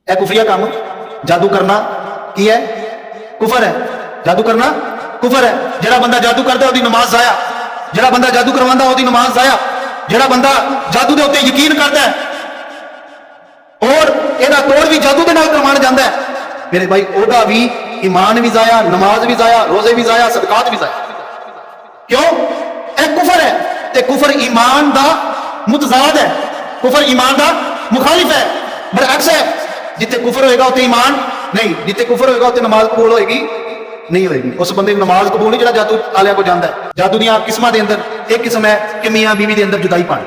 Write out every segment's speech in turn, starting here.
यह कुफरिया काम जादू करना की है, कुफर है। जादू करना कुफर है। जिहड़ा बंदा जादू करता है उसकी नमाज जाया, जिहड़ा बंदा जादू करवांदा उसकी नमाज जाया, जिहड़ा बंदा जादू के उत्ते यकीन करता है और ਇਹਦਾ तोड़ भी जादू के नाल करवाण जांदा है, मेरे भाई ओदा भी ईमान भी जाया, नमाज भी जाया, रोजे भी जाया, सदकात भी जाया। क्यों? यह कुफर है। ते कुफर ईमान दा मुतजाद है, कुफर ईमान दा मुखालिफ है, बरअक्स है। जिथे कुफर होएगा उत्ते ईमान नहीं, जिथे कुफर होएगा उत्ते नमाज कबूल होएगी नहीं होएगी। उस बंदे की नमाज कबूल नहीं जिहड़ा जादू आलिया को जांदा है। जादू दी किस्मां दे अंदर एक किस्म है कि मियां बीवी दे अंदर जुदाई पानी,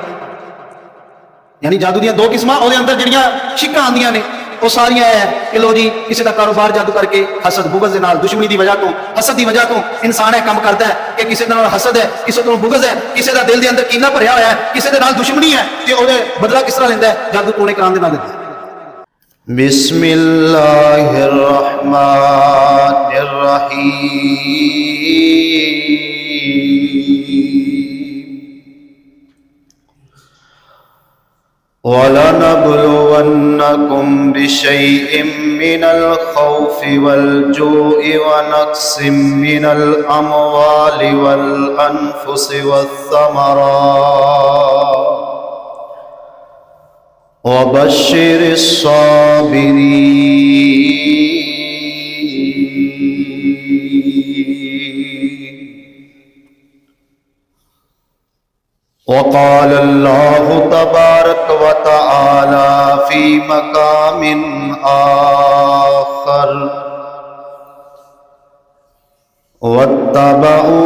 यानी जादू दी दो किस्मां ਉਹਦੇ अंदर ਜਿਹੜੀਆਂ शिक्कां आंदियां ने वो सारियां है कि लो जी किसी का कारोबार जादू करके हसद बुगज दे नाल दुश्मनी की वजह तो हसद की वजह तो इंसान यह काम करता है कि किसी के नाल हसद है, किसी को बुगज है, किसी का दिल के अंदर कीना भरिया होया है, किसी के नाल दुश्मनी है, तो वो बदला किस तरह लेंदा है? जादू टोने कराने दे नाल लेंदा है। वलनब्लुवन्नकुम बिशैइन मिनल खौफि वल जूइ व नक्सिम मिनल अमवालि वल अनफुसि वस्समरात व बश्शिरिस साबिरीन। वक़ाल अल्लाहु तबारक व तआला फी मकामिन आखर वत्तबऊ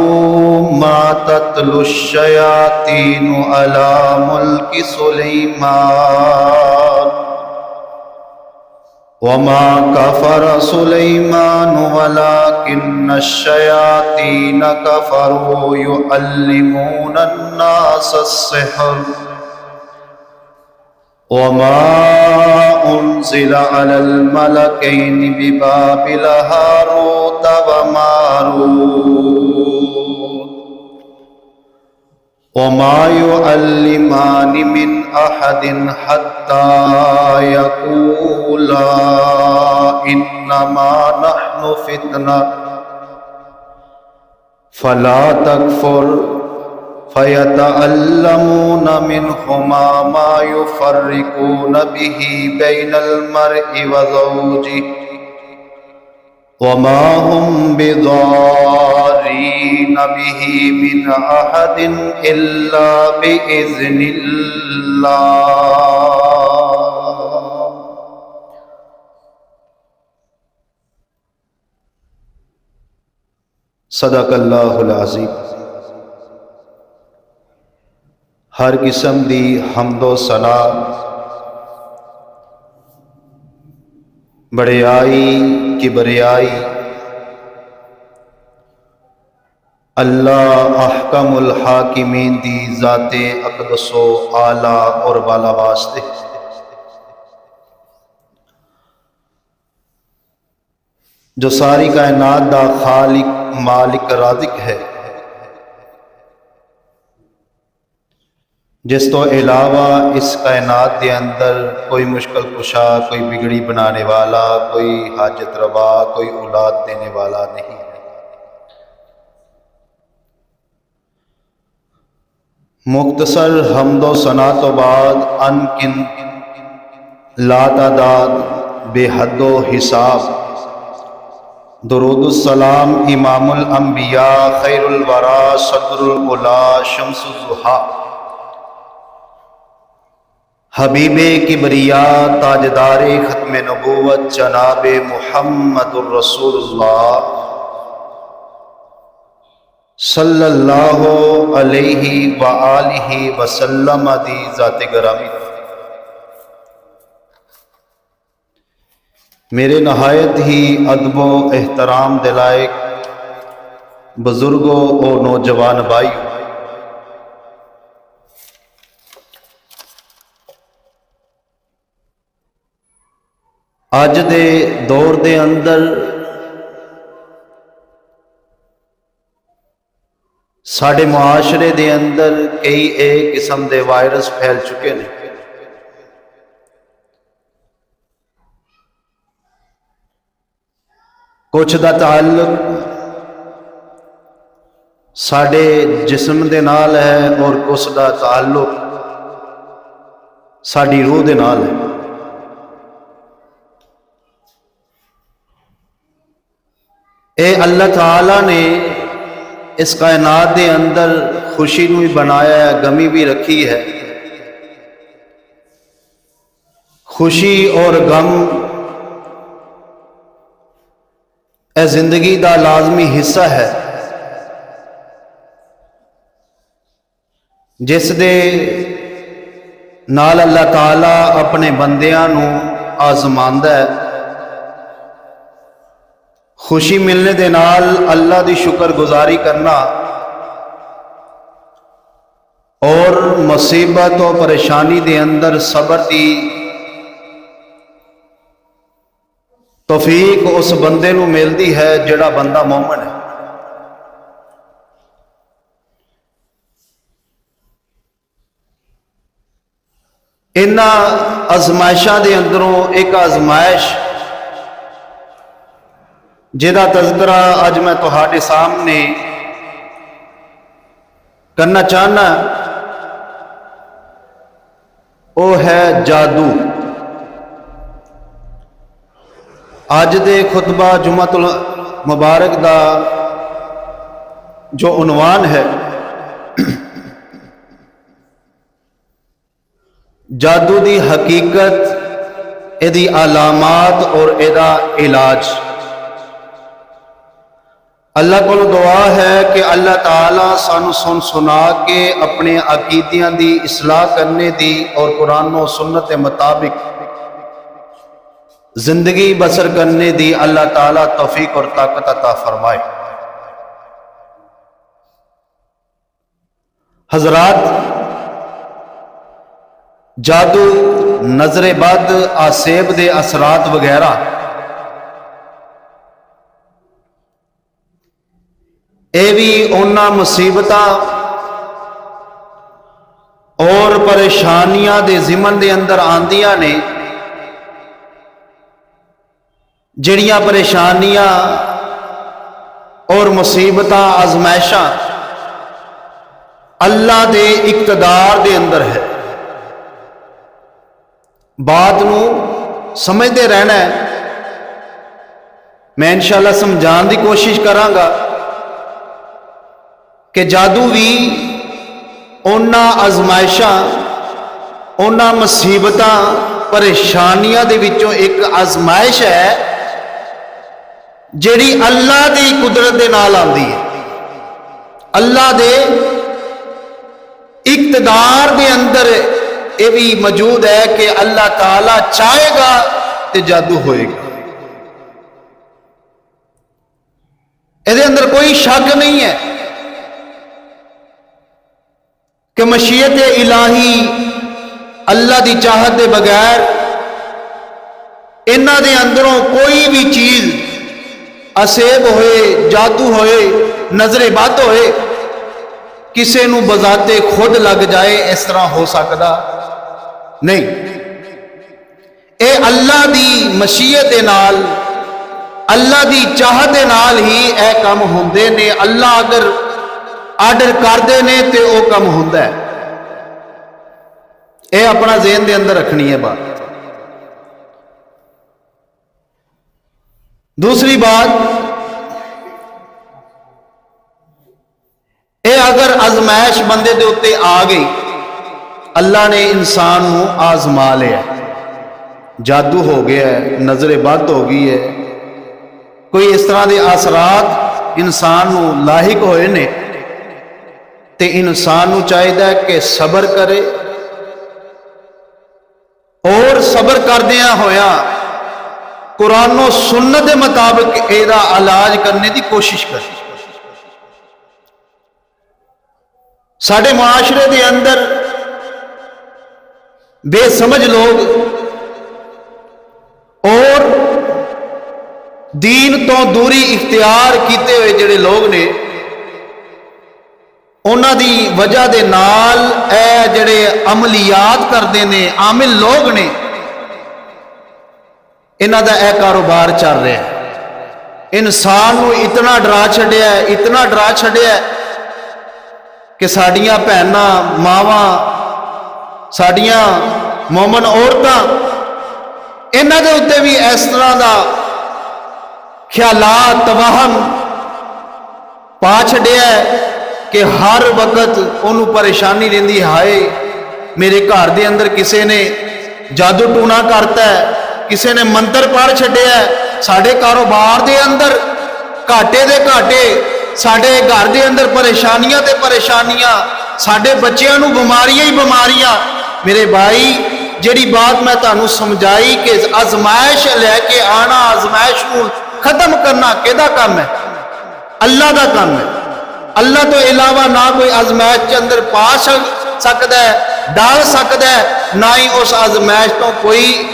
मा तत्लु शयातीनु अला मुल्कि सुलैमान वमा कफर सुलैमान वलाकिन्न शयातीन कफरू युअल्लिमून अन्नास अस्सिहर वमा उन्ज़िल अलल मलकैनि बिबाबिल हारूत व मारूत वमा युअल्लिमानि मिन अहदिन हत्ता यक़ूला इन्नमा नहनु फितना फला तकफुर फयतअल्लमून मिनहुमा मा युफर्रिकून बिही बैनल मर्इ व ज़ौजिही वमा हुम बिज़ारीन बिही मिन अहदिन इल्ला बिइज़्निल्लाह। सदक़ल्लाहुल अज़ीम। हर किस्म दी हम्दो सना बड़ियाई किबरियाई अल्लाह अहकमुल हाकिमीन दी ज़ाते अक़दसो आला और वाला वास्ते। जो सारी कायनात दा खालिक मालिक राज़िक है, जिस तो इलावा इस कायनात के अंदर कोई मुश्किल कुशा, कोई बिगड़ी बनाने वाला, कोई हाजत रवा, कोई औलाद देने वाला नहीं है। मुख्तसर हम्दो सना तो बाद अनकिन लातादाद बेहदो हिसाब दुरूदुस सलाम इमामुल अंबिया खैरुल वरा सदरुल उला शम्सुज़ ज़ुहा हबीबे किबरिया ताजदारे खत्मे नबूवत जनाबे मुहम्मदुर रसूलुल्लाह सल्लल्लाहु अलैहि व आलिहि वसल्लम दी ज़ाते गरामी। मेरे नहायत ही अदबो एहतराम दिलायक बुजुर्गों और नौजवान भाइयों, अज दे दौर दे अंदर साढ़े मुआशरे दे अंदर कई एक किस्म के वायरस फैल चुके हैं। कुछ का ताल्लुक साडे जिस्म दे नाल है और कुछ का ताल्लुक साडी रूह दे नाल है। ये अल्लाह ताला ने इस कायनात के अंदर खुशी नूं भी बनाया है, गमी भी रखी है। खुशी और गम यह जिंदगी का लाजमी हिस्सा है, जिस दे नाल अल्लाह ताला अपने बंदियां नूं आजमांदा है। खुशी मिलने दे नाल अल्लाह दी शुक्रगुजारी करना और मुसीबत और परेशानी दे अंदर सबर दी तौफीक उस बंदे नूं मिलती है जिहड़ा बंदा मोमिन है। इन्हां आजमाइशां दे अंदरों एक आजमाइश जिहदा तज़किरा अज मैं तुहाडे सामने करना चाहना, वो है जादू। अज दे खुतबा जुम्मतुल मुबारक दा जो उन्वान है जादू दी हकीकत, इहदी अलामात और इहदा इलाज। अल्लाह को दुआ है कि अल्लाह ताला सानू सुन सुना के अपने अकीदियां दी इसलाह करने दी और कुरान और सुन्नत के मुताबिक जिंदगी बसर करने दी अल्लाह ताला तौफीक और ताकत अता फरमाए। हजरात, जादू, नजरे बद, आसेब दे असरात वगैरह ये भी उन्हां मुसीबतां और परेशानियां दे जिमन दे अंदर आंदियां ने जिहड़ियां परेशानियां और मुसीबतां आजमाइशां अल्लाह दे इक़्तिदार दे अंदर है। बात नूं समझते रहना है। मैं इंशाअल्लाह समझाने की कोशिश करांगा कि जादू भी उन्हां आजमाइशां, उन्हां मुसीबतां, परेशानियां दे विचों एक आजमाइश है जिहड़ी अल्लाह दी कुदरत दे नाल आंदी है। अल्लाह दे इक़्तिदार दे अंदर ये भी मौजूद है कि अल्लाह ताला चाहेगा तो जादू होएगा। इहदे अंदर कोई शक नहीं है कि मशीयत इलाही, अल्लाह की चाहत के बगैर इन्हां दे अंदरों कोई भी चीज असेब होए, जादू होए, नजरे बद होए, किसी नूं बजाते खुद लग जाए, इस तरह हो सकता नहीं। ये अल्लाह की मशीयत दे नाल, अल्लाह की चाहत दे नाल ही यह काम होंदे ने। अल्लाह अगर आर्डर करते ने तो वह काम होंदा है। यह अपना ज़हन दे अंदर रखनी है बात। दूसरी बात, यह अगर आजमाइश बंदे दे उत्ते आ गई, अल्लाह ने इंसान नूं आजमा लिया, जादू हो गया है, नजरे बद हो गई है, कोई इस तरह के असरात इंसान नूं लाहिक होए ने, ते इंसान नूं चाहिदा कि सबर करे और सबर करदियां होया कुरान और सुन्नत के मुताबिक एदा इलाज करने की कोशिश करे। साडे मुआशरे के अंदर बेसमझ लोग और दीन तो दूरी इख्तियार किए हुए जिहड़े लोग ने, उन्हां दी वजह दे नाल ए जिहड़े अमलियात करते ने, आमिल लोग ने, इन्हां दा ए कारोबार चल रहा है। ਇਨਸਾਨ ਨੂੰ ਇਤਨਾ ਡਰਾ ਛੱਡਿਆ, ਇਤਨਾ ਡਰਾ ਛੱਡਿਆ ਕਿ ਸਾਡੀਆਂ ਭੈਣਾਂ, ਮਾਵਾਂ, ਸਾਡੀਆਂ ਮੂਮਨ ਔਰਤਾਂ, ਇਹਨਾਂ ਦੇ ਉੱਤੇ ਵੀ ਇਸ ਤਰ੍ਹਾਂ ਦਾ ਖਿਆਲਾਤ, ਤਵਹਮ ਪਾ ਛੱਡਿਆ ਕਿ ਹਰ ਵਕਤ ਉਹਨੂੰ ਪਰੇਸ਼ਾਨੀ ਰਹਿੰਦੀ, ਹਾਏ ਮੇਰੇ ਘਰ ਦੇ ਅੰਦਰ ਕਿਸੇ ਨੇ ਜਾਦੂ ਟੂਣਾ ਕਰਤਾ, ਕਿਸੇ ਨੇ ਮੰਤਰ ਪੜ੍ਹ ਛੱਡਿਆ, ਸਾਡੇ ਕਾਰੋਬਾਰ ਦੇ ਅੰਦਰ ਘਾਟੇ ਦੇ ਘਾਟੇ, ਸਾਡੇ ਘਰ ਦੇ ਅੰਦਰ ਪਰੇਸ਼ਾਨੀਆਂ ਤੇ ਪਰੇਸ਼ਾਨੀਆਂ, ਸਾਡੇ ਬੱਚਿਆਂ ਨੂੰ ਬਿਮਾਰੀਆਂ ਹੀ ਬਿਮਾਰੀਆਂ। ਮੇਰੇ ਭਾਈ, ਜਿਹੜੀ ਬਾਤ ਮੈਂ ਤੁਹਾਨੂੰ ਸਮਝਾਈ ਕਿ ਅਜ਼ਮਾਇਸ਼ ਲੈ ਕੇ ਆਣਾ, ਅਜ਼ਮਾਇਸ਼ ਨੂੰ ਖਤਮ ਕਰਨਾ ਕਿਹਦਾ ਕੰਮ ਹੈ? ਅੱਲਾ ਦਾ ਕੰਮ ਹੈ। ਅੱਲਾ ਤੋਂ ਇਲਾਵਾ ਨਾ ਕੋਈ ਅਜ਼ਮਾਇਸ਼ ਦੇ ਅੰਦਰ ਪਾ ਸਕਦਾ ਹੈ, ਡਾਲ ਸਕਦਾ ਹੈ, ਨਾ ਹੀ ਉਸ ਅਜ਼ਮਾਇਸ਼ ਤੋਂ ਕੋਈ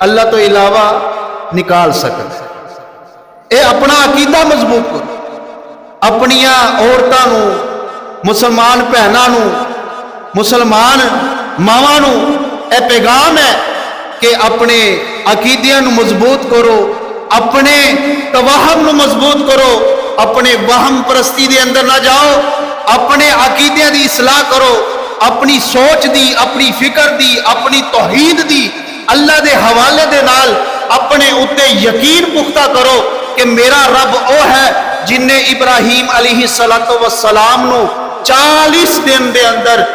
ਅੱਲਾ ਤੋਂ ਇਲਾਵਾ ਨਿਕਾਲ ਸਕਦਾ ਹੈ। ਇਹ ਆਪਣਾ ਅਕੀਦਾ ਮਜ਼ਬੂਤ ਕਰੋ। ਆਪਣੀਆਂ ਔਰਤਾਂ ਨੂੰ, ਮੁਸਲਮਾਨ ਭੈਣਾਂ ਨੂੰ, ਮੁਸਲਮਾਨ ਮਾਵਾਂ ਨੂੰ ਇਹ ਪੈਗਾਮ ਹੈ ਕਿ ਆਪਣੇ ਅਕੀਦਿਆਂ ਨੂੰ ਮਜ਼ਬੂਤ ਕਰੋ, ਆਪਣੇ ਤਵਹਮ ਨੂੰ ਮਜ਼ਬੂਤ ਕਰੋ, ਆਪਣੇ ਵਹਮ ਪ੍ਰਸਤੀ ਦੇ ਅੰਦਰ ਨਾ ਜਾਓ, ਆਪਣੇ ਅਕੀਦਿਆਂ ਦੀ ਇਸਲਾਹ ਕਰੋ, ਆਪਣੀ ਸੋਚ ਦੀ, ਆਪਣੀ ਫਿਕਰ ਦੀ, ਆਪਣੀ ਤੌਹੀਦ ਦੀ ਅੱਲਾ ਦੇ ਹਵਾਲੇ ਦੇ ਨਾਲ ਆਪਣੇ ਉੱਤੇ ਯਕੀਨ ਪੁਖਤਾ ਕਰੋ ਕਿ ਮੇਰਾ ਰੱਬ ਉਹ ਹੈ ਜਿਨਨੇ ਇਬਰਾਹੀਮ अलैहिस्सलातु वस्सलाम ਨੂੰ 40 ਦਿਨ ਦੇ ਅੰਦਰ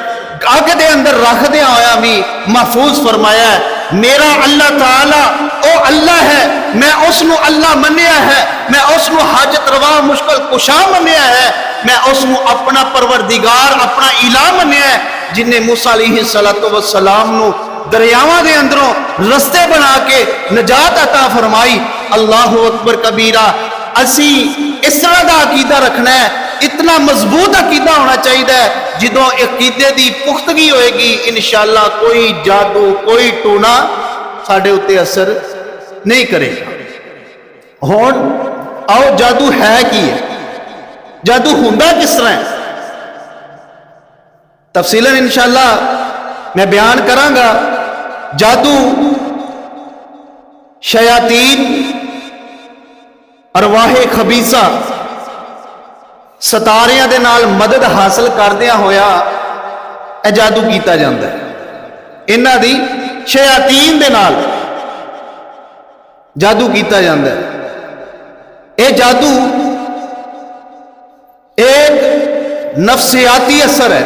ਅੱਗ ਦੇ ਅੰਦਰ ਰੱਖਦਿਆਂ ਹੋਇਆ ਵੀ महफूज फरमाया है। मेरा अल्लाह ताला ਉਹ ਅੱਲਾ ਹੈ, मैं उसनू अल्लाह मन्निया है, मैं उसनू हाजत रवा मुश्किल कुशा मन्निया है, मैं उसनू अपना परवरदिगार, अपना इलाह मन्निया है, जिन्हें मूसा अलैहिस्सलातु वस्सलाम ਨੂੰ दरियावां दे अंदरों रस्ते बना के नजात अता फरमाई। अल्लाहु अकबर कबीरा। असी इस तरह का अकीदा रखना है, इतना मजबूत अकीदा होना चाहिए, जो अकीदे की पुख्तगी होएगी इंशाअल्लाह कोई जादू, कोई टूना साडे उत्ते असर नहीं करेगा। हुण आओ जादू है की है, जादू हुंदा किस तरह है, तफसीलन इंशाअल्लाह मैं बयान करांगा। जादू शयातीन, अरवाहे खबीसा, सतारियां दे नाल मदद हासिल करदियां होया यह जादू किया जाता है। इन्हां दी शयातीन दे नाल जादू किया जाता है। यह जादू एक नफसियाती असर है,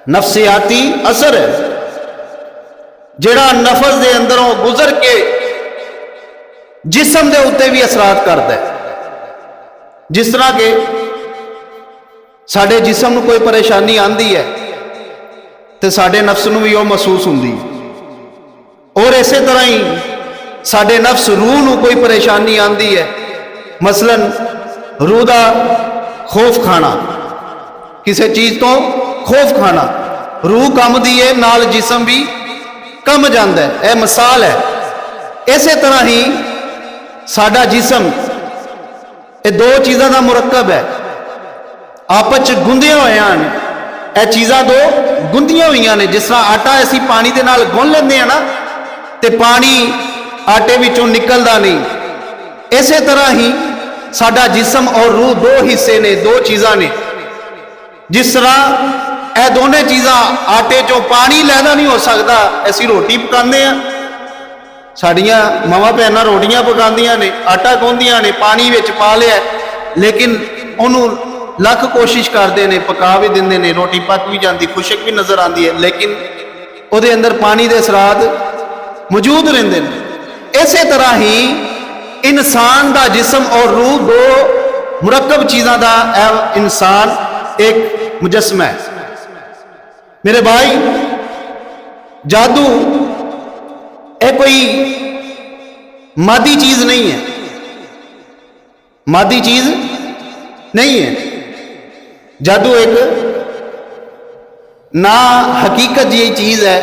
नफसियाती असर है जिहड़ा नफस दे अंदरों गुजर के जिस्म दे उत्ते भी असरात करता है। जिस तरह के साडे जिस्म नूं कोई परेशानी आंदी है तो साडे नफ्स नूं भी वो महसूस हुंदी है, और इसे तरह ही साडे नफ्स रूह नूं कोई परेशानी आंदी है, मसलन रूह दा खौफ खाना, किसी चीज तो खौफ खाना, रूह कमदी है नाल जिस्म भी कम जाता है, यह मिसाल है। इसे तरह ही साडा जिस्म ये दो चीज़ों का मुरक्कब है, आपस च गुंदियां होइयां ने, यह चीज़ां दो गुंदियां हुई ने। जिस तरह आटा असी पानी दे नाल गुन लेंदे हैं ना, तो पानी आटे विचों निकलदा नहीं, इसे तरह ही साडा जिस्म और रूह दो हिस्से ने, दो चीज़ां ने। जिस तरह यह दोनों चीज़ां आटे चों पानी लैदा नहीं हो सकता, असी रोटी पकाते हैं, साड़ियाँ मावां भैनां रोटियां पकांदियां ने, आटा गुंदियां ने, पानी विच पा लिया, लेकिन उन्होंने लख कोशिश करते हैं, पका भी देंदे ने, रोटी पक भी जाती, खुशक भी नज़र आती है, लेकिन उहदे अंदर पानी दे असरात मौजूद रहिंदे ने। इसे तरह ही इंसान दा जिस्म और रूह दो मुरक्कब चीज़ों का इंसान एक मुजस्मा है। मेरे भाई, जादू यह कोई मादी चीज नहीं है, मादी चीज नहीं है। जादू एक ना हकीकत ये चीज है,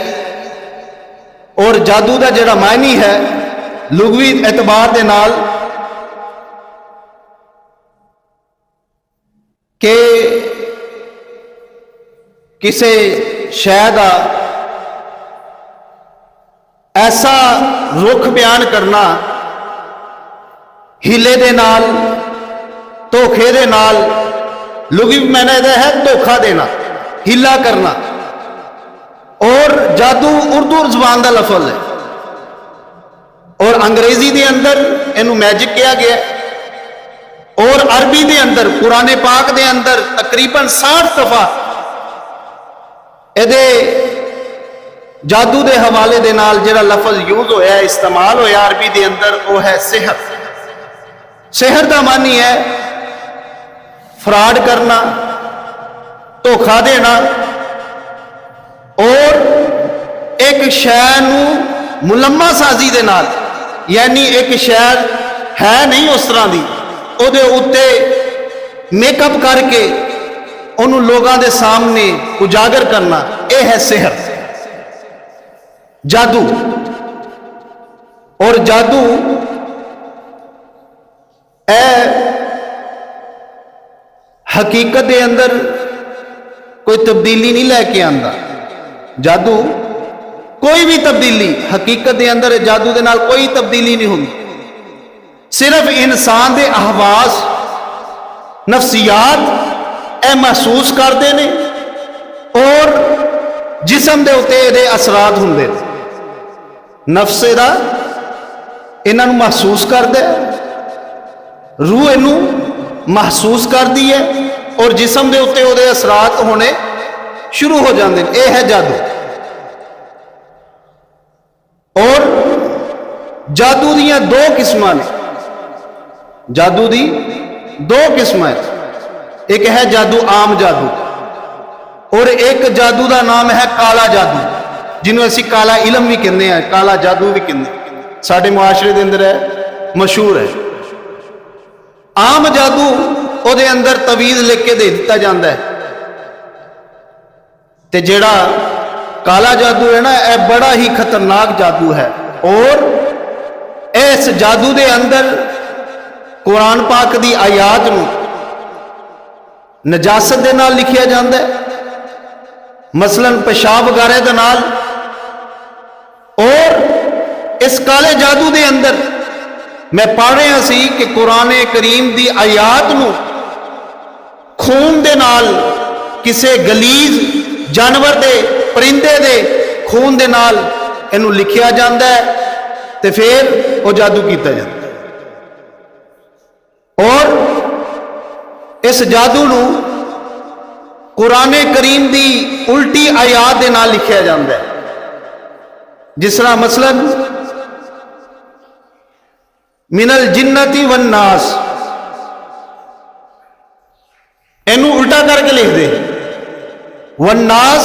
और जादू का जिहड़ा मायनी है लुगवी एतबार दे नाल कि किसी शय का ऐसा रुख बयान करना ਹੀਲੇ ਦੇ ਨਾਲ, ਧੋਖੇ ਦੇ ਨਾਲ। ਲੁਗੀ ਮੈਨੇ ਇਹਦਾ ਹੈ ਧੋਖਾ ਦੇਣਾ, ਹੀਲਾ ਕਰਨਾ। ਔਰ ਜਾਦੂ ਉਰਦੂ ਜ਼ਬਾਨ ਦਾ ਲਫ਼ਜ਼ ਹੈ, ਔਰ ਅੰਗਰੇਜ਼ੀ ਦੇ ਅੰਦਰ ਇਹਨੂੰ ਮੈਜਿਕ ਕਿਹਾ ਗਿਆ ਹੈ। और अरबी के अंदर कुरान पाक के अंदर तकरीबन 60 दफा ये जादू के हवाले दे नाल जिहड़ा लफज यूज होया, इस्तेमाल होया अरबी के अंदर, वो है सेहर। सेहर का मान ही है फ्रॉड करना, धोखा देना, और एक शय नूं मुलम्मा साजी दे नाल, यानी एक शय है नहीं उस तरह की, ਉਹਦੇ ਉੱਤੇ ਮੇकअप करके ਉਹਨੂੰ ਲੋਕਾਂ ਦੇ ਸਾਹਮਣੇ ਉਜਾਗਰ ਕਰਨਾ, ਇਹ ਹੈ ਸਿਹਰ, ਜਾਦੂ। ਔਰ ਜਾਦੂ ਇਹ ਹਕੀਕਤ ਦੇ ਅੰਦਰ ਕੋਈ ਤਬਦੀਲੀ ਨਹੀਂ ਲੈ ਕੇ ਆਂਦਾ। ਜਾਦੂ ਕੋਈ ਵੀ ਤਬਦੀਲੀ ਹਕੀਕਤ ਦੇ ਅੰਦਰ, ਜਾਦੂ ਦੇ ਨਾਲ ਕੋਈ ਤਬਦੀਲੀ ਨਹੀਂ ਹੁੰਦੀ। सिर्फ इंसान के अहवास, नफसियात ए महसूस करते हैं, और जिसम के उत्ते ये असरात होंगे। नफ्से का इन्हों महसूस करता है, रूह इनू महसूस करती है, और जिसम के उत्ते वो असरात होने शुरू हो जाते हैं। यह है जादू। और जादू दियां दो किस्मां ने। जादू दी दो किस्म है, एक है जादू आम जादू, और एक जादू का नाम है काला जादू, जिन्होंने असी काला इलम भी कहते हैं, काला जादू भी कहते साडे मुआशरे के अंदर है, मशहूर है। आम जादू ਉਹਦੇ अंदर तवीज़ लिख के दे दिता जाता है, ते जेड़ा काला जादू है ना, यह बड़ा ही खतरनाक जादू है। और इस जादू के अंदर कुरान पाक की आयात नूं नजासत दे नाल लिखिया जाता है, मसलन पेशाब वगैरह दे नाल। और इस काले जादू के अंदर मैं पढ़ रहा सी कि कुरान करीम की आयात नूं खून दे नाल, किसी गलीज जानवर दे, परिंदे दे खून दे नाल इनू लिखिया जाता है, तो फिर वो जादू किया जाता है। और इस जादू नूं कुरान करीम की उल्टी आयात के नाल लिखिया जाता है, जिस तरह मसलन मिनल जिन्नती वन नास, इनू उल्टा करके लिख दे, वन नास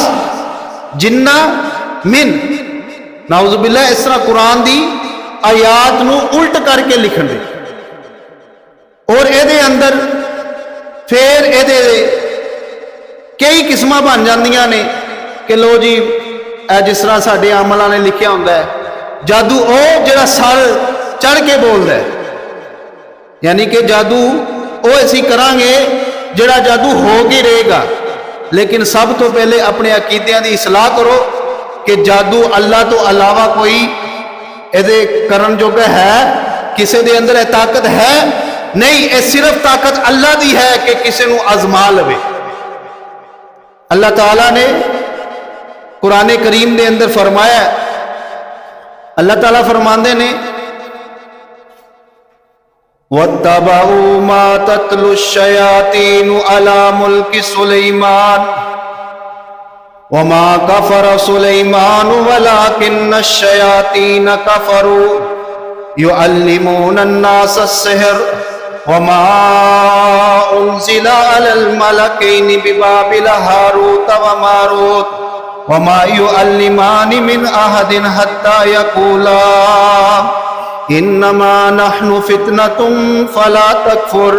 जिन्ना मिन, नाउज़ुबिल्लाह। इस तरह कुरान की आयात नूं उल्ट करके लिखण दे, और ये अंदर फिर ये कई किस्म बन जांदियां ने कि लो जी, जिस तरह साडे आमला ने लिखिया होंदा है, जादू ओ जिहड़ा सर चढ़ के बोलदा है, यानी कि जादू ओ असीं करांगे जिहड़ा जादू हो के रहेगा। लेकिन सब तो पहले अपने अकीदियां दी इसलाह करो कि जादू अल्लाह तो अलावा कोई इहदे करन जोगा है, किसी दे अंदर यह ताकत है नहीं, ये सिर्फ ताकत अल्लाह दी है कि किसी को आजमा लवे। अल्लाह ताला ने कुरान करीम के अंदर फरमाया, अल्लाह ताला फरमाते ने, वत्तबऊ मा तत्लु शयातीनु अला मुल्कि सुलैमान वमा कफर सुलैमान वलाकिन्न शयातीन कफरू युअल्लिमून अन्नास अस्सिहर वमा उन्ज़िला अलल मलकैनि बिबाबिल हारूत व मारूत वमा युअल्लिमानि मिन अहदिन हत्ता यक़ूला इन्नमा नहनु फितनतुम फला तकफुर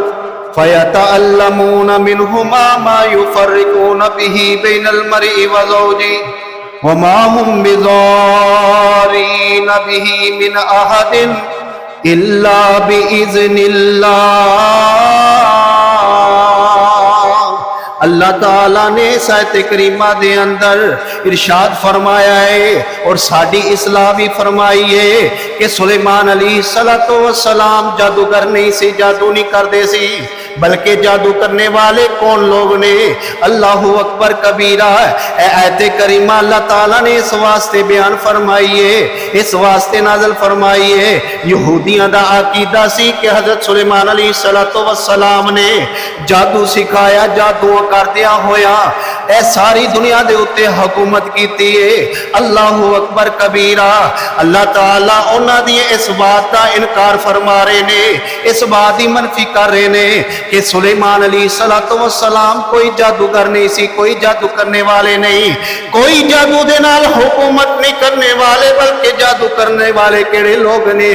फयतअल्लमून मिनहुमा मा युफर्रिकून बिही बैनल मर्इ व ज़ौजिही वमा हुम बिज़ारीन बिही मिन अहदिन इल्ला बिइज़्निल्लाह। अल्लाह ताला ने सायत करीमा दे अंदर इरशाद फरमाया है और साड़ी इस्लाह भी फरमाई है कि सुलेमान अलैहिस्सलाम जादूगर नहीं सी, जादू नहीं करते सी, बल्कि जादू करने वाले कौन लोग ने? अल्लाहु अकबर कबीरा। आयत करीमा अल्लाह ताला ने इस वास्ते बयान फरमाई है, इस वास्ते नाज़िल फरमाई है। यहूदियों का अकीदा सी कि हजरत सुलेमान अलैहिस्सलाम ने जादू सिखाया, जादू करदिया होया ए सारी दुनिया दे उत्ते हुकूमत की है। अल्लाहु अकबर कबीरा। अल्लाह ताला उन्हां दी इस बात का इनकार फरमा रहे ने, इस बात की मनफी कर रहे ने कि सुलेमान अलैहिस्सलाम कोई जादूगर नहीं सी, कोई जादू करने वाले नहीं, कोई जादू दे नाल हुकूमत नहीं करने वाले, बल्कि जादू करने वाले केड़े लोग ने,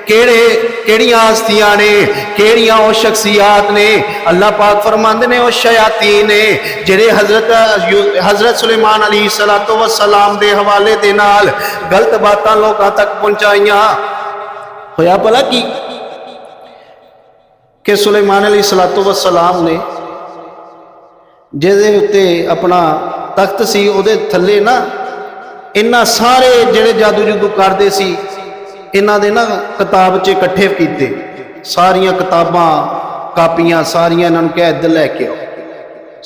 केड़ियां हस्तियां ने, केड़ियां वो शख्सियात ने? अल्लाह पाक फरमांदे ने वो शयातीन ने जेड़े हजरत सुलेमान अलैहिस्सलाम दे हवाले दे नाल गलत बातां लोकां तक पहुंचाइयां। होया भला कि सुलेमान अलैहिस्सलाम ने जिहदे उत्ते अपना तख्त सी उहदे थल्ले ना इन्हां सारे जेड़े जादू जूदू करदे सी इन्हां दे ना किताब च इकट्ठे कीते, सारियां किताबां कापियां सारियां इन्हां नूं कह इधर लैके आओ,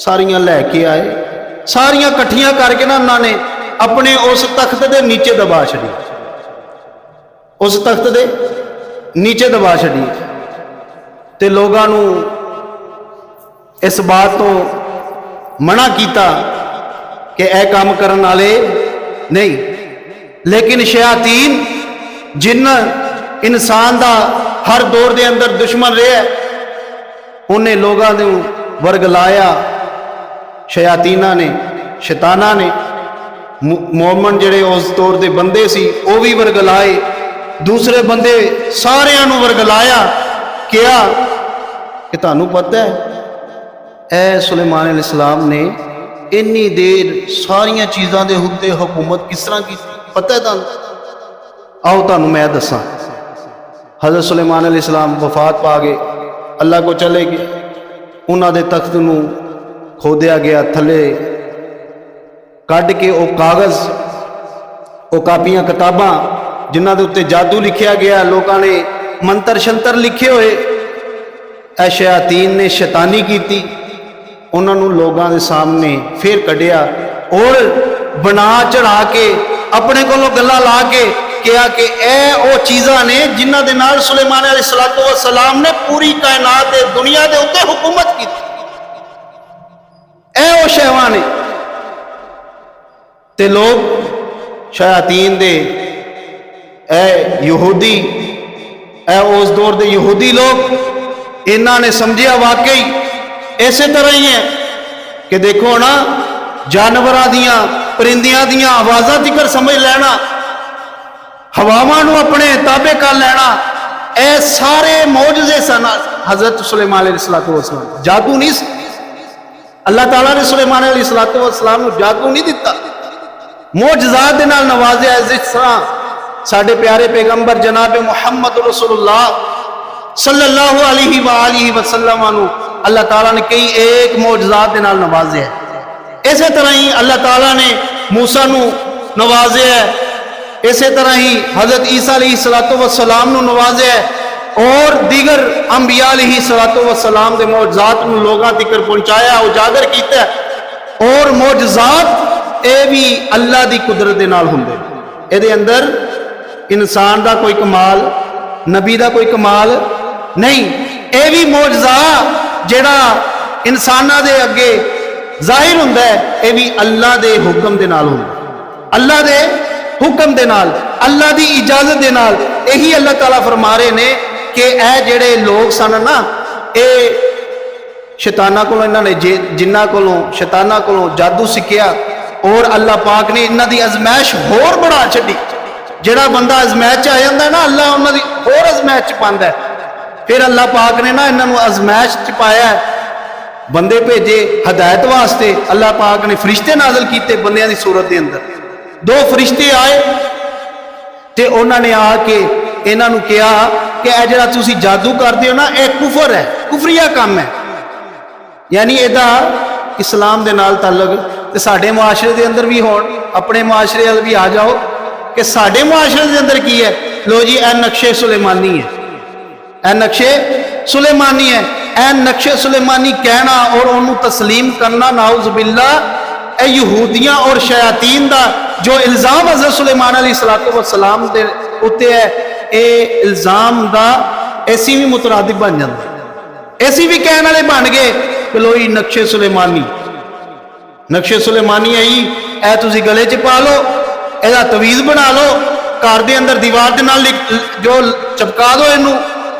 सारियां लैके आए, सारियां इकट्ठियां करके ना उन्होंने अपने उस तख्त दे नीचे दबा छड़ी, उस तख्त दे नीचे दबा छड़ी ते लोगों नूं इस बात तो मना किया कि यह काम करने वाले नहीं। लेकिन शयातीन जिन इंसान का हर दौर के अंदर दुश्मन रहा उन्हें लोगों को वरगलाया, शयातीना ने, शैताना ने, मोमन जिहड़े उस दौर के बंदे सी वो भी वरगलाए, दूसरे बंदे सारियां नूं वरगलाया, क्या कि तुहानूं पता है ए सुलेमान अलैहिस्सलाम ने इन्नी देर सारियां चीज़ों के उत्ते हुकूमत किस तरह की? पता है तुहानूं? आओ तुहानूं मैं दसां। हज़रत सुलेमान अलैहिस्सलाम वफात पा गए, अल्लाह को चले गए, उन्हां दे तख्त नूं खोदिया गया, थले कढ़ के वो कागज़, वो कापियां किताबां जिन्हां दे उत्ते जादू लिखिया गया, लोगों ने मंत्र शंतर लिखे हुए, ऐ शयातीन ने शैतानी की, उन्होंने लोगों के सामने फिर कढ़िया और बना चढ़ा के अपने कोलों गल्लां ला के कहा कि ए वो चीज़ां ने जिन्हां दे नाल सुलेमान अलैहिस्सलाम ने पूरी कायनात दुनिया के उत्ते हुकूमत की, ए वो शैवां ने। ते लोग शयातीन दे ए यहूदी, ए उस दौर दे यहूदी लोग इन्हां ने समझिया वाकई इस तरह ही है कि देखो ना जानवरां दियां परिंदियां दियां आवाज़ां तिकर समझ लेना, हवावां नूं अपने ताबे कर लेना, ए सारे मौजज़े सन हज़रत सुलेमान अलैहिस्सलाम। जादू नहीं, अल्लाह ताला ने सुलेमान अलैहिस्सलाम नूं जादू नहीं दिता, मौजज़ात दे नाल नवाज़िया। जिस तरह साडे प्यारे पैगंबर जनाब मुहम्मद रसूलुल्लाह सल्लल्लाहु अलैहि वसल्लम नूं अल्लाह ताला ने कई एक मौजज़ात दे नाल नवाज़िया है। इस तरह ही अल्लाह ताला ने मूसा नूं नवाज़िया है, इस तरह ही हज़रत ईसा अलैहिस्सलाम नूं नवाज़िया है और दीगर अंबिया अलैहिस्सलाम दे मौजज़ात नूं लोगां तिकर पहुंचाया, उजागर किया। और मौजज़ात ये भी अल्लाह की कुदरत दे नाल हुंदे, इहदे अंदर इंसान का कोई कमाल, नबी का कोई कमाल नहीं। यह भी मौजज़ा जिहड़ा इंसानां दे अगे जाहिर हुंदा है, यह भी अल्लाह के हुक्म दे नाल हुंदा, अल्लाह के हुक्म दे नाल, अल्लाह की इजाजत दे नाल। यही अल्लाह ताला फरमा रहे ने कि ए जिहड़े लोग सन ना, ये शैताना कोलों, इन्होंने जिन्हां कोलों शैताना कोलों जादू सीखिया और अल्लाह पाक ने इन्हां दी अजमैश होर बढ़ा छड्डी। जिहड़ा बंदा अजमैश च आ जांदा है ना, अल्लाह उन्हां दी होर अजमैश च पांदा है। फिर अल्लाह पाक ने ना इन्हां नूं अजमैश च पाया, बंदे भेजे हदायत वास्ते। अल्लाह पाक ने फरिश्ते नाज़िल कीते बंदियां दी सूरत के अंदर। दो फरिश्ते आए ते उन्होंने आके इन्हां नूं कहा कि यह जिहड़ा तुसीं जादू करदे हो ना, यह कुफर है, कुफरिया काम है, यानी इहदा इस्लाम दे नाल ताल्लुक ते साडे मुआशरे दे अंदर भी होण, अपने मुआशरे वाल भी आ जाओ कि साडे मुआशरे दे अंदर की है। लो जी ए नक्शे सुलेमानी है, ए नक्शे सुलेमानी है। ए नक्शे सुलेमानी कहना और उन्होंने तस्लीम करना नाउज़ बिल्ला ए यहूदियां और शयातीन दा जो इल्जाम हज़रत सुलेमान अलैहिस्सलाम दे उत्ते है, ए इल्जाम दा ऐसी भी मुतरादिब बन जाता, ऐसी भी कहने वाले बन गए कि लो जी नक्शे सुलेमानी, नक्शे सुलेमानी है जी, ए तुसी गले च पा लो, एदा तवीज़ बना लो, घर दे अंदर दीवार दे नाल जो चपका दो, इनू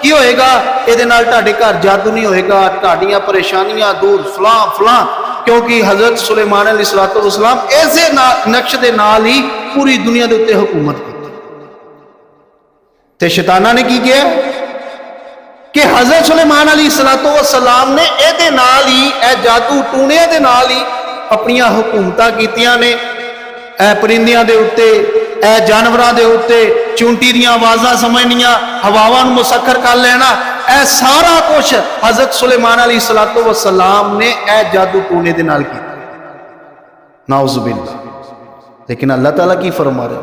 की होएगा, ये तुहाडे घर जादू नहीं होएगा, तुहाडियां परेशानियां दूर फलां फलां। क्योंकि हज़रत सुलेमान अलैहिस्सलाम ऐसे नक्श दे नाल ही पूरी दुनिया दे उत्ते हुकूमत की। ते शैताना ने की किया कि हज़रत सुलेमान अलैहिस्सलाम ने एदे नाल ही ए जादू टूणिया दे नाल ही अपनियां हुकूमतां कीतियां ने, ए परिंदियां दे उत्ते, ए जानवरां दे उत्ते, चूंटी दियां आवाज़ां समझनियां, हवावां नूं मुसखर कर लेना, ए सारा कुछ हज़रत सुलेमान अलैहिस्सलाम ने ए जादू टूणे दे नाल कीता। नाउज़ बिल्लाह। लेकिन अल्लाह ताला की फरमा रहे,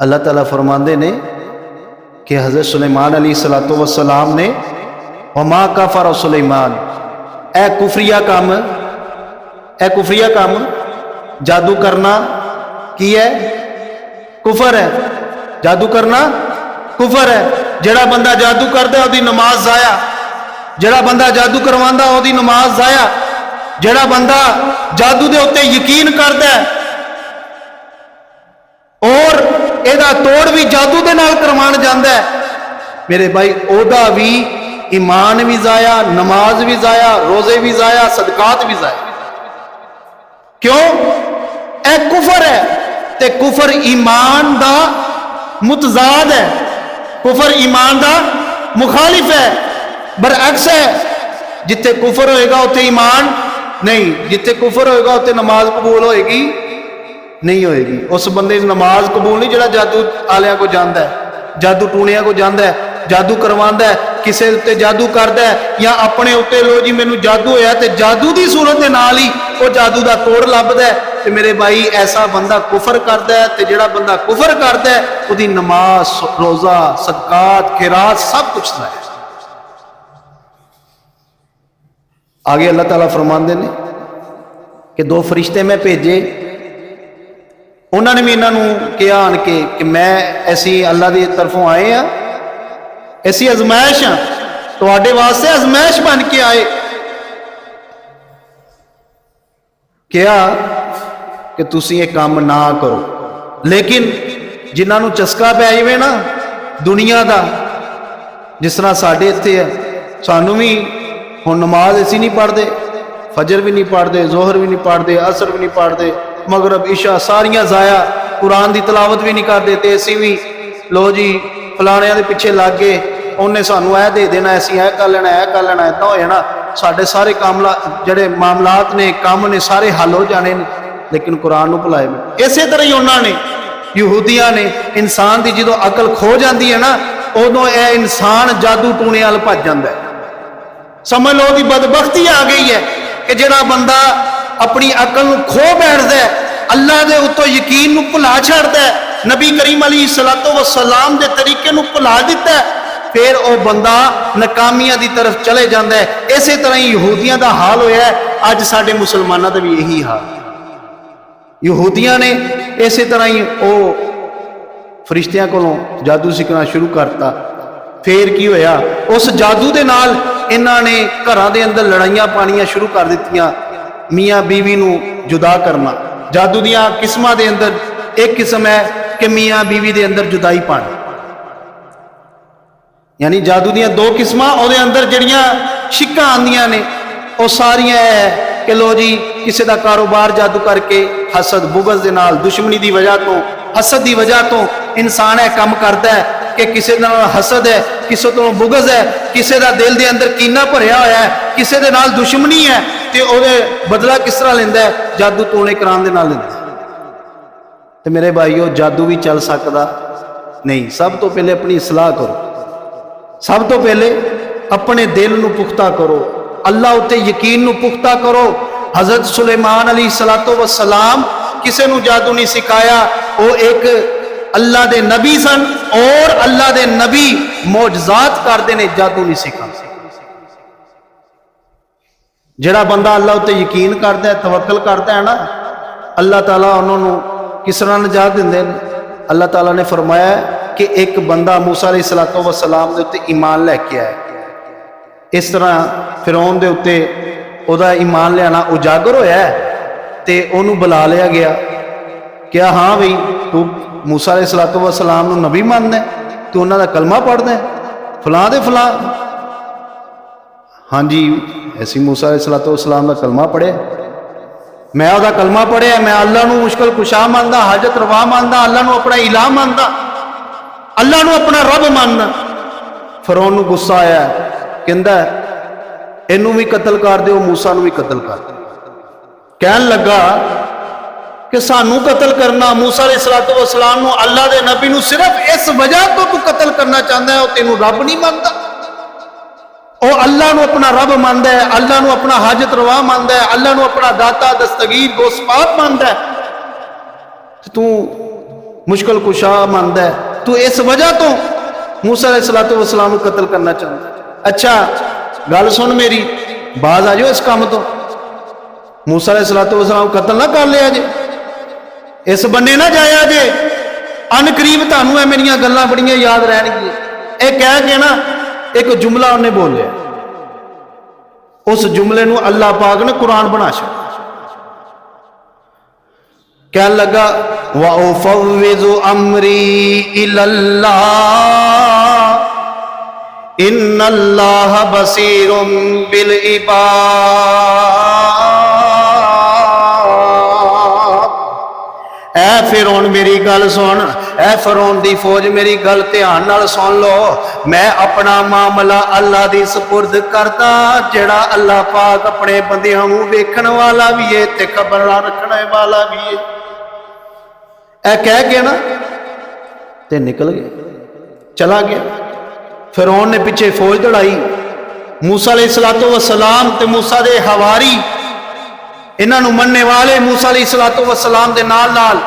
अल्लाह ताला फरमांदे ने कि हज़रत सुलेमान अलैहिस्सलाम ने वमा कफर सुलेमान, ए कुफरिया काम जादू करना की है, कुफर है। जादू करना कुफर है। जिहड़ा बंदा जादू करदा ओदी नमाज जाया, जिहड़ा बंदा जादू करवांदा ओदी नमाज जाया, जिहड़ा बंदा जादू दे उत्ते यकीन करदा और एदा तोड़ भी जादू दे नाल करवाण जांदा है, मेरे भाई ओदा भी ईमान भी जाया, नमाज भी जाया, रोजे भी जाया, सदकात भी जाया। क्यों? ए कुफर है, ते कुफर ईमान दा मुतजाद है, कुफर ईमान दा मुखालिफ है, बरअक्स है। जिथे कुफर होएगा उत्थे ईमान नहीं, जिथे कुफर होएगा उत्थे नमाज कबूल होएगी नहीं होएगी। उस बंदे की नमाज कबूल नहीं जिहड़ा जादू आलियां को जांदा है, जादू टूणियां को जांदा है, जादू करवांदा है, किसे उत्ते जादू करदा है या अपने उत्ते लो जी मैनू जादू होया ते जादू की सूरत दे नाल ही वो जादू का तोड़ लभदा है। ते मेरे भाई ऐसा बंदा कुफर करदा है, ते जिहड़ा बंदा कुफर करदा है उसदी नमाज, रोजा, सदकात, खिरात सब कुछ है। आगे अल्लाह ताला फरमांदे ने कि दो फरिश्ते मैं भेजे, उन्होंने भी इन्हों कहा आन के कि मैं ऐसी अल्लाह की तरफों आए हैं, ऐसी अजमाइश हाँ, तुहाडे वास्ते अजमाइश बन के आए। कहा कि तुसी ये काम ना करो, लेकिन जिन्होंने चस्का पै जाए ना दुनिया का, जिस तरह साढ़े इत्थे है, सानू भी हुण नमाज असीं नहीं पढ़ते, फजर भी नहीं पढ़ते, जोहर भी नहीं पढ़ते, असर भी नहीं पढ़ते, मगरब इशा सारियां जाया, कुरान की तलावत भी नहीं करते, तो असीं भी लो जी फलाणियां दे पिछे लग गए, उन्हें सानू ऐ दे देना, असीं ऐ कर लेना, ऐ कर लेना, इदां हो जाना, साडे सारे कामला जिहड़े मामलात ने, काम ने सारे हल हो जाने ने, लेकिन कुरान नूं भुलाए। इसे तरह ही उन्होंने यहूदियां ने इंसान की जो अकल खो जाती है ना, उदों यह इंसान जादू टूणे वाल भज जाता है। समझ लो कि बदबख्ती आ गई है कि जिहड़ा बंदा अपनी अकल नूं खो बैठदा है, अल्लाह दे उत्तों यकीन नूं भुला छड्डदा है, नबी करीम अलैहिस्सलाम दे तरीके नूं भुला दिता है, फिर वह बंदा नाकामियां की तरफ चले जाता है। इस तरह ही यहूदियों का हाल होया है, अज साडे मुसलमानों का भी यही हाल। यहूदियों ने इस तरह ही वो फरिश्तियां कोलों जादू सीखना शुरू करता। फिर की होया, उस जादू के नाल इन्हां ने घरां दे अंदर लड़ाइयां पानियां शुरू कर दित्तियां, मियाँ बीवी नूं जुदा करना। जादू दियां किस्मां दे अंदर एक किस्म है कि मियाँ बीवी दे अंदर जुदाई पानी, यानी जादू दियां दो किस्मां, उहदे अंदर जिहड़ियां शिक्कां आंदियां ने वो सारियां है कि लो जी किसी का कारोबार जादू करके हसद बुगज दे नाल, दुश्मनी की वजह तो, हसद की वजह तो इंसान है काम करता है कि किसी नाल हसद है, किसी तो बुगज है, किसी का दिल के अंदर कीना भरिया होया है, किसी के नाल दुश्मनी है, तो वो बदला किस तरह लेंदा है, जादू टोने कराने दे नाल लेंदा। तो मेरे भाईओ जादू भी चल सकता नहीं। सब तो पहले अपनी इसलाह करो, सब तो पहले अपने दिल नूं पुख्ता करो, अल्लाह उत्ते यकीन नूं पुख्ता करो, हजरत सुलेमान अलैहिस्सलातो वस्सलाम किसी नू जादू नहीं सिखाया, वो एक अल्लाह दे नबी सन और अल्लाह दे नबी मौजज़ात करते ने, जादू नहीं सिखा। जिहड़ा बंदा अल्लाह उत्ते यकीन करता है, तवक्कल करता है ना, अल्लाह ताला उन्होंने किस तरह निजात दिंदे ने। अल्लाह ताला ने फरमाया कि एक बंदा मूसा अलैहिस्सलातो वस्सलाम दे उत्ते ईमान लैके आया, इस तरह फिरौन दे उत्ते ओदा ईमान लियाना उजागर होया ते ओनू बुला लिया गया। क्या हाँ बई तू मूसा अलैहिस्सलातो वस्सलाम नू नबी मानदा है, तू उन्हां दा कलमा पढ़दा है, फलां दे फलां। हाँ जी, ऐसी मूसा अलैहिस्सलातो वस्सलाम दा कलमा पढ़े, मैं ओदा कलमा पढ़िया, मैं अल्लाह नू मुश्किल कुशा मानदा, हाजत रवा मानदा, अल्लाह नू अपना इलाह मानदा, अल्लाह नू अपना रब मानदा। फिरौन नू गुस्सा आया, कहंदा इनू भी कतल कर दो, मूसा नू भी कतल कर दो। कहन लगा कि सानू कतल करना, मूसा अलैहिस्सलातो वस्सलाम नू, अल्लाह दे नबी नू सिर्फ इस वजह तो तू कतल करना चाहता है, वो तेनू रब नहीं मानता। वो अल्लाह नू अपना रब मानता है, अल्लाह नू अपना हाजत रवा मानता है, अल्लाह नू अपना दाता दस्तगीर गोसपाक मानता है, तू मुश्किल कुशा मानता है, तू इस वजह तो मूसा अलैहिस्सलातो वस्सलाम नू कतल करना चाहता है। अच्छा गल सुन मेरी, बाज आ जाओ इस काम तो, मूसा अलैहिस्सलातो वस्सलाम कतल ना कर लिया जे, इस बन्ने ना जाया जे, अनकरीब तानू है मेरिया गल्लां बड़ियां याद रहणगियां। ये कह के ना एक जुमला उन्हें बोलिया, उस जुमले नू अल्लाह पाक ने कुरान बना छड्या। कह लगा वा उफव्विज़ु अमरी इलल्लाह इन्नल्लाह बसीरुम बिल इबाद। ऐ फिरौन मेरी गल सुन, ऐ फिरौन दी फौज मेरी गल ध्यान नाल सुन लो, मैं अपना मामला अल्लाह दी सुपुर्द करदा, जेड़ा अल्लाह पाक अपने बंदियां नूं वेखण वाला भी है ते खबर रखने वाला भी है। ऐ कह के ना ते निकल गया, चला गया। फिरौन ने पिछे फौज दौड़ाई, मूसा अलैहिस्सलातो वस्सलाम ते मूसा दे हवारी, इन्हां नूं मनने वाले मूसा अलैहिस्सलातो वस्सलाम दे नाल नाल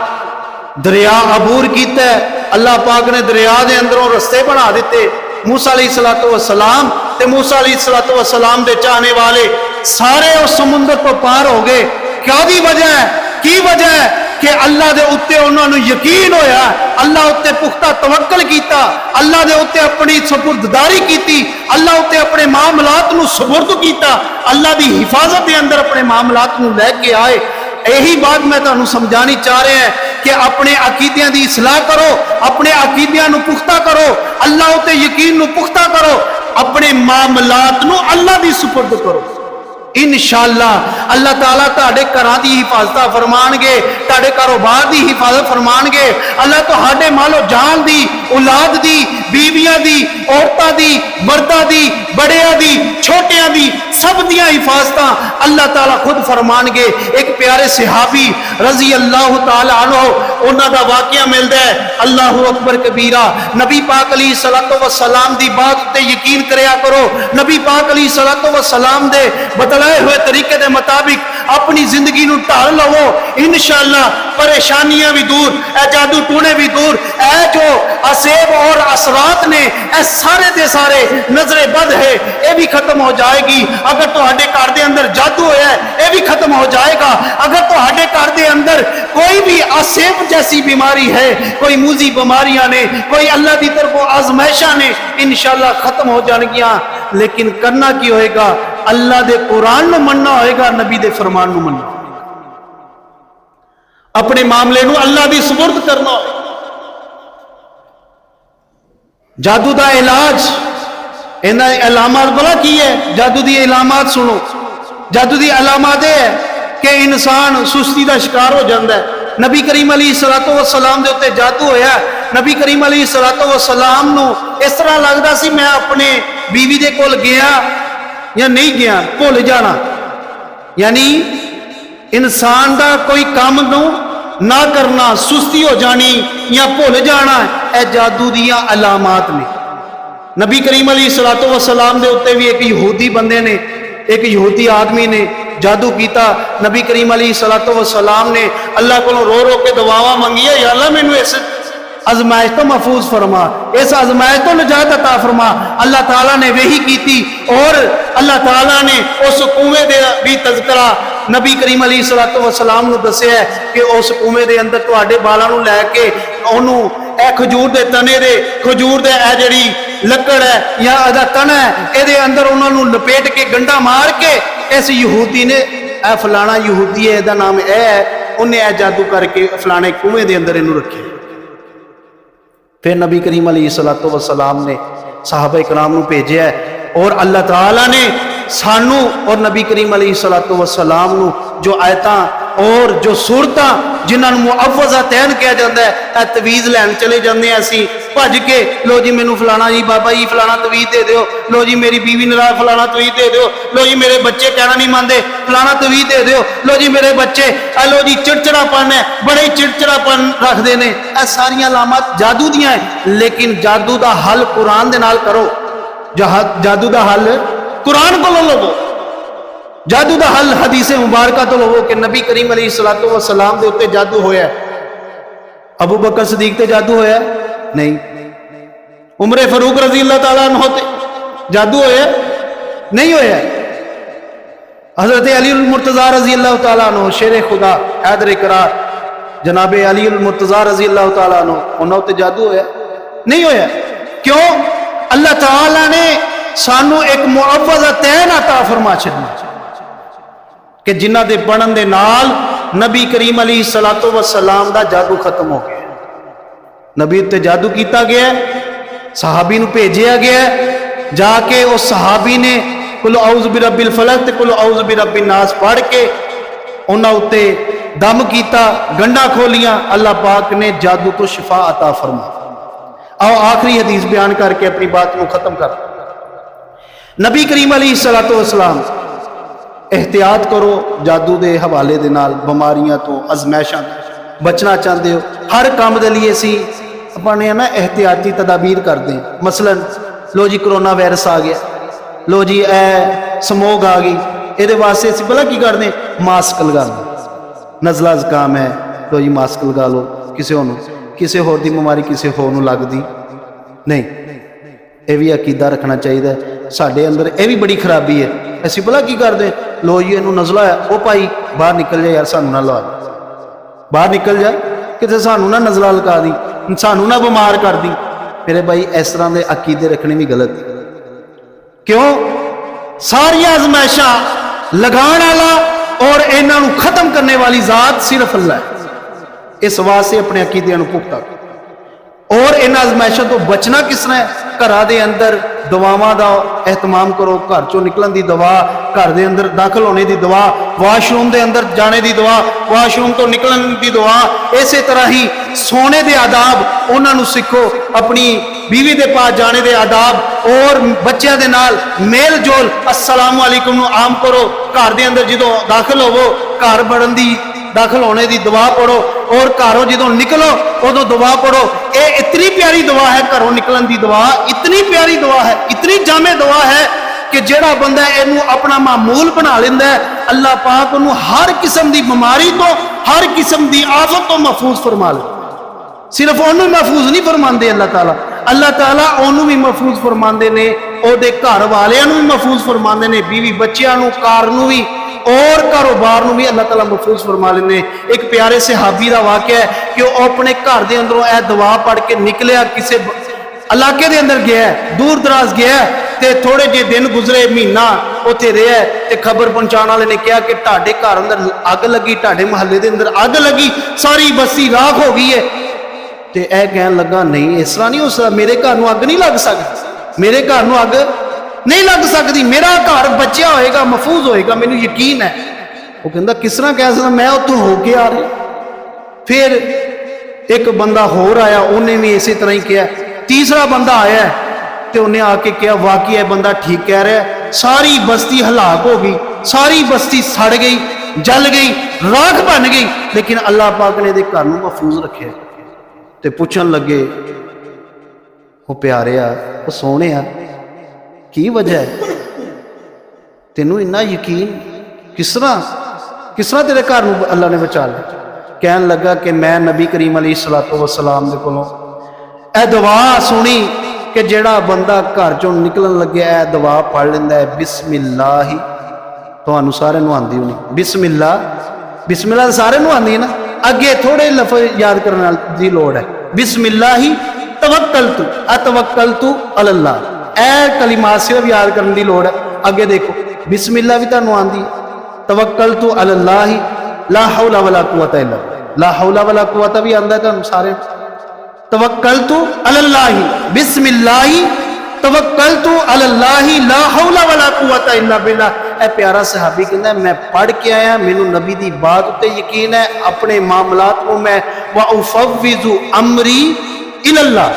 दरिया अबूर कीता है। अल्लाह पाक ने दरिया दे अंदरों रस्ते बना दिते। मूसा अलैहिस्सलातो वस्सलाम ते मूसा अलैहिस्सलातो वस्सलाम दे चाहने वाले सारे उस समुंदर तो पार हो गए। क्या दी वजह है, की वजह है कि अल्लाह दे उत्ते उन्होंने यकीन होया, अल्लाह उत्ते पुख्ता तवक्कल कीता, अल्लाह दे उत्ते अपनी सुपुर्ददारी कीती, अल्लाह उत्ते अपने मामलात नूं सुपुर्द कीता, अल्लाह दी हिफाजत के अंदर अपने मामलात नूं लेके आए। यही बात मैं तुहानूं समझानी चाह रहा है कि अपने अकीदियां दी इस्लाह करो, अपने अकीदियां नूं पुख्ता करो, अल्लाह उत्ते यकीन नूं पुख्ता करो, अपने मामलात नूं अल्लाह दी सुपुर्द करो। इंशाअल्लाह अल्लाह ताला तुहाडे घरां दी हिफाजत फरमाणगे, तुहाडे कारोबार दी हिफाजत फरमाणगे। अल्लाह तुहाडे मालो जान दी, औलाद दी, बीवियां दी, औरतां दी, मर्दां दी, बड़ियां दी, छोटियां दी, सब दियां हिफाजत अल्लाह ताला खुद फरमाणगे। एक प्यारे सहाबी रजी अल्लाह ताला अन्हु, उन्हां दा वाकया मिलदा है, अल्लाहु अकबर कबीरा। नबी पाक अलैहिस्सलातो वस्सलाम दी बात ते यकीन करया करो। नबी पाक अलैहिस्सलातो वस्सलाम दे बतलाए हुए तरीके के मुताबिक अपनी जिंदगी नूं ढाल लवो, इंशाअल्लाह परेशानियां भी दूर, ए जादू टूने भी दूर, ए जो असेब और असरात ने ए सारे दे सारे नजरे बद है, ये भी खत्म हो जाएगी। अगर तुहाडे घर दे अंदर जादू होया है ये भी खत्म हो जाएगा। अगर तुहाडे घर दे अंदर कोई भी असेब जैसी बीमारी है, कोई मूजी बीमारियां ने, कोई अल्लाह की तरफों आजमाइशा ने, इंशाअल्लाह खत्म हो जाएगियां। लेकिन करना की होएगा, अल्लाह दे कुरान नूं मनना होएगा, नबी दे फरमान नूं मनना होएगा, अपने मामले नूं अल्लाह दी सुपुर्द करना होएगा। जादू दा इलाज, इन्हां अलामात भला की है? जादू दी अलामात सुनो। जादू दी अलामात है कि इंसान सुस्ती का शिकार हो जाता है। नबी करीम अलैहिस्सलातो वस्सलाम दे उत्ते जादू होया। नबी करीम अलैहिस्सलातो वस्सलाम नूं इस तरह लगता सी मैं अपने बीवी दे कोल गया या नहीं गया, भुल जाना। यानी इंसान का कोई काम नूं ना करना, सुस्ती हो जानी या भुल जाना, यह जादू दियां अलामात ने। नबी करीम अलैहिस्सलातो वस्सलाम दे उत्ते भी एक यहूदी बंदे ने, एक यहूदी आदमी ने जादू किया। नबी करीम अलैहिस्सलातु वस्सलाम ने अल्लाह को रो रो के दुआवां मंगियां, या अल्लाह मैनू इस अजमाइश तो महफूज फरमा, इस अजमाइश तो निजात अता फरमा। अल्लाह ताला ने वही की और अल्लाह ताला ने उस कुएं दे भी तज़किरा नबी करीम अलैहिस्सलातु वस्सलाम नू दस्सिया है कि उस कुएं दे अंदर तुहाडे बालां नू लैके ओनू ए खजूर दे तने दे खजूर दे ए जिहड़ी लकड़ है या अदा तन है इहदे अंदर उन्हां नू लपेट के गंढा मार के इस यहूदी ने ए फलाना यहूदी है इहदा नाम ए है, उन्हें ए जादू करके फलाने कुएं दे अंदर इनू रखे। फिर नबी करीम अलैहिस्सलातु वस्सलाम ने सहाबा इकराम नू भेजिया और अल्लाह ताला ने सानू और नबी करीम अलैहिस्सलातु वस्सलाम नू जो आयतां और जो सूरतां जिन्हां नू मुअव्वज़तैन कहा जाता है, ए तवीज़ लैन चले जाते असीं भज के, लो जी मैनू फलाना जी बाबा जी फलाना तवीज़ दे दिओ, लो जी मेरी बीवी नाराज़ फलाना तवीज़ दे दिओ, लो जी मेरे बच्चे कहना नहीं मानते फलाना तवीज़ दे दिओ, लो जी मेरे बच्चे लो जी चिड़चिड़ापन है, बड़े चिड़चिड़ापन रखते हैं। यह सारियां लामात जादू दियां है, लेकिन जादू का हल कुरान दे नाल करो। जादू का हल कुरान को लवो, जादू का हल हदीसे मुबारका तो लवो कि नबी करीम अलैहिस्सलातु वस्सलाम दे उत्ते जादू होया, अबू बकर सदीक ते जादू होया नहीं, उमरे फरूक रजी अल्लाह ताला अन्हु ते जादू होया नहीं होया, हजरत अली उल मुर्तज़ा रजी अल्लाह ताला अन्हु शेरे खुदा हैदर इकरार जनाबे अली उल मुर्तज़ा रजी अल्लाह ताला अन्हु उन्हां ते जादू होया नहीं होया। क्यों? अल्लाह ताला ने सानू एक मुअव्वज़तैन अता फरमा छड्डी कि जिन्हां दे पढ़न दे नाल नबी करीम अलैहिस्सलातु वस्सलाम दा जादू खत्म हो गया। नबी उत्ते जादू किया गया, सहाबी नू भेजिया गया, जाके उस सहाबी ने कुल औज़ु बिरब्बिल फलक ते कुल औज़ु बिरब्बिन नास पढ़ के उन्हां उत्ते दम किया, गंढा खोलियां, अल्लाह पाक ने जादू तो शिफा अता फरमा। आओ आखिरी हदीस बयान करके अपनी बात को खत्म कर। नबी करीम अलैहिस्सलातु वस्सलाम एहतियात करो जादू के हवाले दे नाल, बीमारियां तो अजमैशां तो बचना चाहते हो, हर काम के लिए असी अपने ना एहतियाती तदाबीर करते हैं। मसलन लो जी कोरोना वायरस आ गया, लो जी ए समोग आ गई, ये वास्ते असी भला की करते हैं, मास्क लगा लो, नज़ला ज़ुकाम है लो जी मास्क लगा लो, किसी होर दी बीमारी किसी होर नूं लगदी नहीं। यह भी अकीदा रखना चाहिए। साडे अंदर यह भी बड़ी खराबी है, असी भला की करते लो जी इनू नज़ला है, वो भाई बाहर निकल जा यार, सानू ना ला, बाहर निकल जा किते सानू ना नज़ला लगा दी, सानू ना बीमार कर दी। मेरे भाई इस तरह के अकीदे रखने भी गलत। क्यों? सारिया आजमाइशां लगाने वाला और इन्हां नूं खत्म करने वाली जात सिर्फ अल्लाह है। इस वास्ते अपने अकीदे नूं पुख्ता और इन आजमाइशों तो बचना किस तरह है? घरां दे अंदर दवावां दा एहतमाम करो, घर चों निकलन दी दवा, घर दे अंदर दाखिल होने दी दवा, वाशरूम दे अंदर जाने दी दवा, वाशरूम तो निकलन दी दवा। इसे तरह ही सोने दे आदाब उन्हां नूं सीखो, अपनी बीवी दे पास जाने दे आदाब और बच्चों दे नाल मेल जोल अस्सलामु अलैकुम नूं आम करो। घर दे अंदर जदों दाखिल होवो घर बढ़न दी दाखिल होने की दुआ पढ़ो और घरों जो निकलो उदों दुआ पढ़ो। ये इतनी प्यारी दुआ है, घरों निकलन की दुआ इतनी प्यारी दुआ है, इतनी जामे दुआ है कि जेड़ा बंदा इनू अपना मामूल बना लेंदा है, अल्लाह पाक उन्होंने हर किस्म की बीमारी तो हर किस्म की आफत तो महफूज फरमा ले। सिर्फ उन्होंने महफूज नहीं फरमाते अल्लाह ताला उन्होंने भी महफूज फरमाते ने, उहदे घर वालियां नूं भी महफूज फरमाते ने, बीवी बच्चियां नूं, कार नूं भी और कारोबार नूं भी अल्लाह ताला महफूज फरमा लेने। एक प्यारे सहाबी का वाकया है कि वह अपने घर के अंदरों यह दुआ पढ़ के निकलिया, किसी इलाके के अंदर गया, दूर दराज गया, तो थोड़े जे दिन गुजरे, महीना उत्थे रहा, तो खबर पहुंचाने वाले ने कहा कि तुहाडे घर अंदर अग लगी, तुहाडे महल्ले के अंदर अग लगी, सारी बस्ती राख हो गई है। तो यह कहन लगा नहीं इस तरह नहीं हो सकता, मेरे घर में अग नहीं लग सकती, मेरे घर में अग नहीं लग सकती, मेरा घर बचिया होएगा, महफूज होएगा, मैनू यकीन है। वो कहता किस तरह कह सकता, मैं उत्थों होके आ रहा। फिर एक बंदा होर आया, उन्हें भी इसी तरह ही किया। तीसरा बंदा आया तो उन्हें आके कहा वाकई यह बंदा ठीक कह रहा है, सारी बस्ती हलाक हो गई, सारी बस्ती सड़ गई, जल गई, राख बन गई, लेकिन अल्लाह पाक ने घर में महफूज रखे। तो पूछन लगे वो प्यारे वो सोने की वजह है, तेनू इन्ना यकीन किस तरह तेरे घर नूं अल्लाह ने बचा लिया? कहन लगा कि मैं नबी करीम अलैहिस्सलातु वस्सलाम दे कोलों ए दुआ सुनी कि जेड़ा बंदा घर चों निकलन लगे ए दुआ पढ़ लेंदा है बिस्मिल्लाह। तुहानूं सारे नूं आंदी होनी बिस्मिल्लाह सारे नूं आंदी है ना। अगे थोड़े लफ्ज़ याद करने की लोड़ है। बिस्मिल्लाह तवक्कलतु अतवक्कलतु अलल्लाह, ए कलिमात सिर्फ याद करने की लोड़ है। अगे देखो बिस्मिल्लाह भी तुहानूं आंदी, तवक्कलतु अलल्लाह, ला हौला वला कुव्वता इल्ला बिल्लाह, ला हौला वला कुव्वता भी आंदा है तुहानूं सारे। तवक्कलतु अलल्लाह बिस्मिल्लाह तवक्कलतु अलल्लाह ला हौला वला कुव्वता इल्ला बिल्लाह। ए प्यारा सहाबी कहंदा मैं पढ़ के आया, मैनू नबी दी बात उत्ते यकीन है, अपने मामलात को मैं व उफव्विजु अमरी इलल्लाह,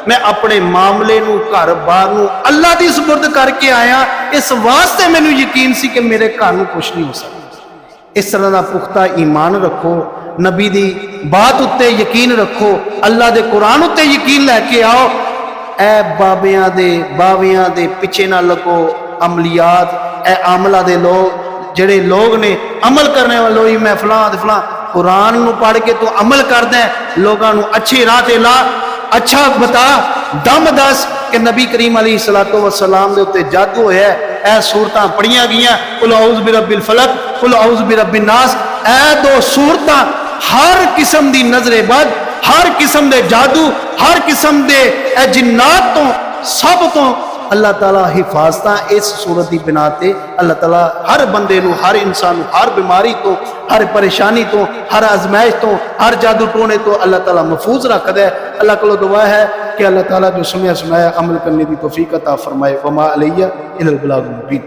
मैं अपने मामले नू घर बार नू अल्लाह दी सुपुर्द करके आया। इस वास्ते मैनू यकीन सी कि मेरे घर नू कुछ नहीं हो सकता। इस तरह का पुख्ता ईमान रखो, नबी दी बात उत्ते यकीन रखो, अल्लाह दे कुरान उत्ते यकीन लैके आओ। ए बावियां दे पिछे ना लगो। अमलियात ए आमला दे लोग जेड़े लोग ने अमल करने वालों ही मैं फलां कुरान नू पढ़ के तू अमल करदा है, लोगों नू अच्छी राह ते ला, अच्छा बता, दम दस कि नबी करीम अलैहिस्सलातु वस्सलाम दे उत्ते जादू होया है। ए सूरतां पढ़ियां गईयां, कुल औज़ु बिरब्बिल फलक, कुल औज़ु बिरब्बिन नास। ए दो सूरतां हर किस्म दी नजरे बद, हर किस्म दे जादू, हर किस्म दे जिन्नात तो सब तो अल्लाह ताला हिफाजत इस सूरत की बिना ते अल्लाह ताला हर बंदे नू, हर इंसान नू, हर बीमारी तो, हर परेशानी तो, हर आजमाइश तो, हर जादू टोने तो अल्लाह ताला महफूज रखदा है। अल्लाह को दुआ है कि अल्लाह ताला जो सुनाया अमल करने की तौफीक अता फरमाए। वमा अलैया इल्लल बलागुल मुबीन।